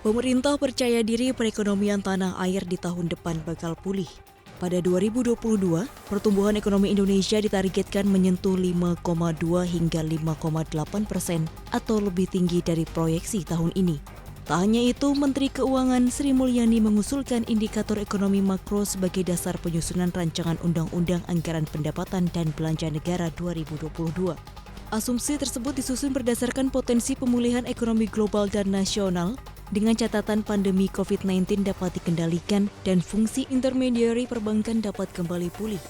Pemerintah percaya diri perekonomian tanah air di tahun depan bakal pulih. Pada 2022, pertumbuhan ekonomi Indonesia ditargetkan menyentuh 5,2 hingga 5,8% atau lebih tinggi dari proyeksi tahun ini. Tak hanya itu, Menteri Keuangan Sri Mulyani mengusulkan indikator ekonomi makro sebagai dasar penyusunan rancangan Undang-Undang Anggaran Pendapatan dan Belanja Negara 2022. Asumsi tersebut disusun berdasarkan potensi pemulihan ekonomi global dan nasional, dengan catatan pandemi COVID-19 dapat dikendalikan dan fungsi intermediari perbankan dapat kembali pulih.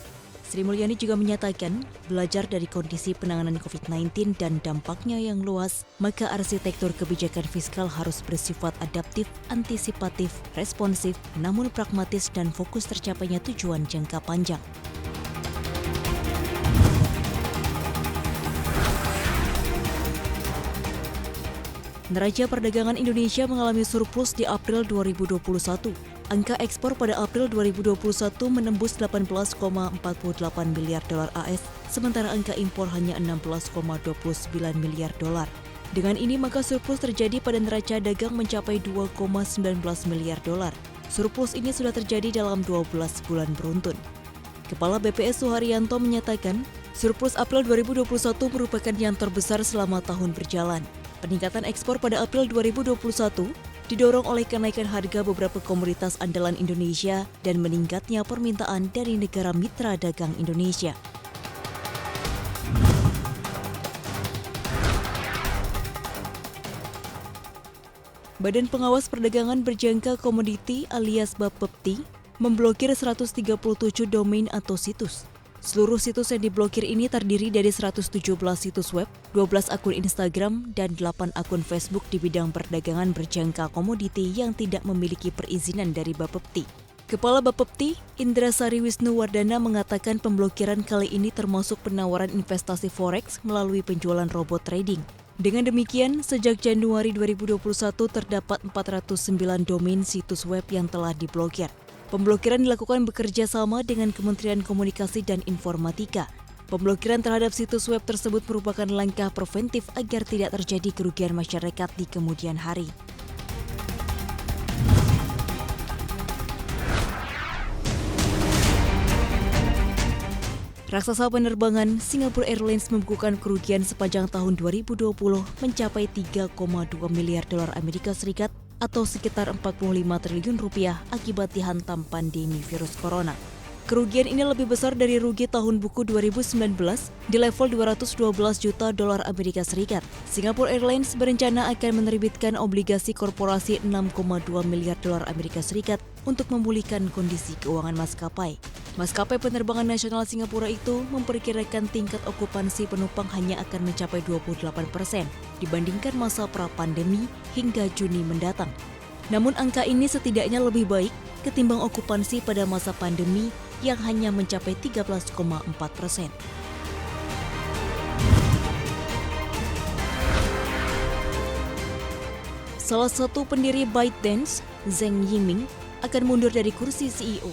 Sri Mulyani juga menyatakan, belajar dari kondisi penanganan COVID-19 dan dampaknya yang luas, maka arsitektur kebijakan fiskal harus bersifat adaptif, antisipatif, responsif, namun pragmatis dan fokus tercapainya tujuan jangka panjang. Neraca perdagangan Indonesia mengalami surplus di April 2021. Angka ekspor pada April 2021 menembus 18,48 miliar dolar AS, sementara angka impor hanya 16,29 miliar dolar. Dengan ini maka surplus terjadi pada neraca dagang mencapai 2,19 miliar dolar. Surplus ini sudah terjadi dalam 12 bulan beruntun. Kepala BPS Suharyanto menyatakan, surplus April 2021 merupakan yang terbesar selama tahun berjalan. Peningkatan ekspor pada April 2021 didorong oleh kenaikan harga beberapa komoditas andalan Indonesia dan meningkatnya permintaan dari negara mitra dagang Indonesia. Badan Pengawas Perdagangan Berjangka Komoditi alias Bapepti memblokir 137 domain atau situs. Seluruh situs yang diblokir ini terdiri dari 117 situs web, 12 akun Instagram, dan 8 akun Facebook di bidang perdagangan berjangka komoditi yang tidak memiliki perizinan dari Bapepti. Kepala Bapepti, Indra Sari Wisnuwardana mengatakan pemblokiran kali ini termasuk penawaran investasi forex melalui penjualan robot trading. Dengan demikian, sejak Januari 2021 terdapat 409 domain situs web yang telah diblokir. Pemblokiran dilakukan bekerja sama dengan Kementerian Komunikasi dan Informatika. Pemblokiran terhadap situs web tersebut merupakan langkah preventif agar tidak terjadi kerugian masyarakat di kemudian hari. Raksasa penerbangan Singapore Airlines membukukan kerugian sepanjang tahun 2020 mencapai 3,2 miliar dolar Amerika Serikat atau sekitar 45 triliun rupiah akibat dihantam pandemi virus corona. Kerugian ini lebih besar dari rugi tahun buku 2019 di level 212 juta dolar Amerika Serikat. Singapore Airlines berencana akan menerbitkan obligasi korporasi 6,2 miliar dolar Amerika Serikat untuk memulihkan kondisi keuangan maskapai. Maskapai penerbangan nasional Singapura itu memperkirakan tingkat okupansi penumpang hanya akan mencapai 28% dibandingkan masa pra-pandemi hingga Juni mendatang. Namun angka ini setidaknya lebih baik ketimbang okupansi pada masa pandemi yang hanya mencapai 13,4%. Salah satu pendiri ByteDance, Zheng Yiming, akan mundur dari kursi CEO.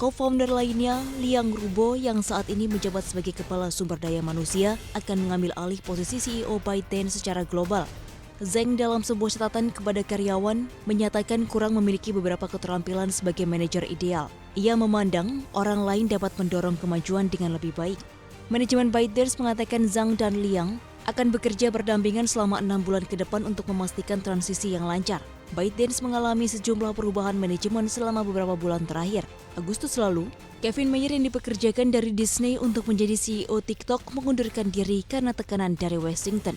Co-founder lainnya, Liang Rubo, yang saat ini menjabat sebagai Kepala Sumber Daya Manusia, akan mengambil alih posisi CEO ByteDance secara global. Zheng dalam sebuah catatan kepada karyawan menyatakan kurang memiliki beberapa keterampilan sebagai manajer ideal. Ia memandang orang lain dapat mendorong kemajuan dengan lebih baik. Manajemen ByteDance mengatakan Zhang dan Liang akan bekerja berdampingan selama 6 bulan ke depan untuk memastikan transisi yang lancar. ByteDance mengalami sejumlah perubahan manajemen selama beberapa bulan terakhir. Agustus lalu, Kevin Mayer yang dipekerjakan dari Disney untuk menjadi CEO TikTok mengundurkan diri karena tekanan dari Washington.